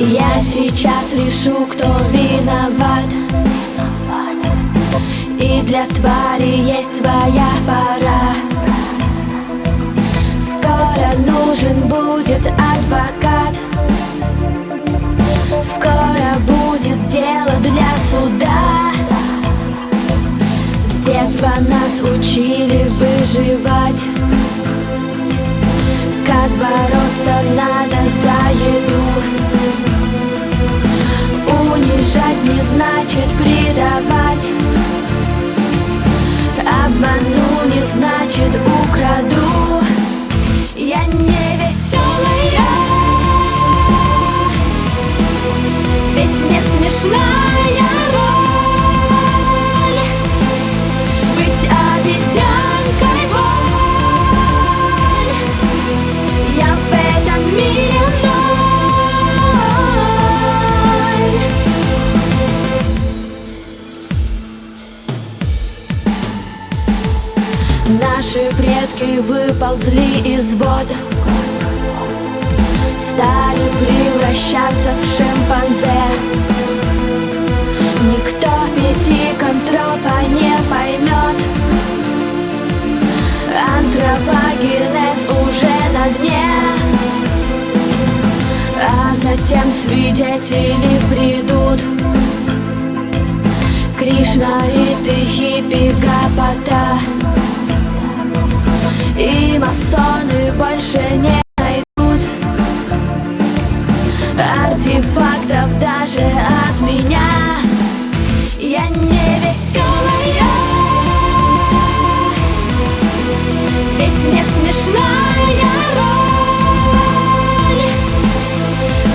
Я сейчас решу, кто виноват. И для твари есть своя пора. Скоро нужен будет адвокат. Скоро будет дело для суда. С детства нас учили выживать. Как бороться надо за еду. Унижать не значит предавать. Обману не значит украду. Я не веселая, ведь не смешная роль. Быть обезьянкой боль. Я в этом мире ноль. Наши предки выползли из вод, стали превращаться в шимпанзе. Никто пятиконтропа не поймет. Антропогенез уже на дне. А затем свидетели придут. Кришна и ты, хиппи, гопота. И масоны больше не найдут артефактов даже от меня. Я не веселая, ведь не смешная роль.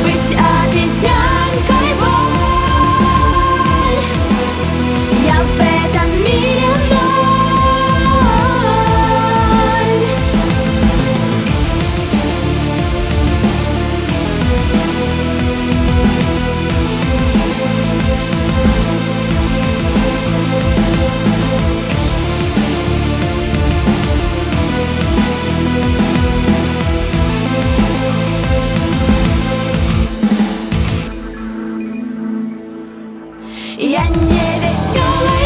Быть обезьянкой боль. Я в этом мире ноль. Я не веселая.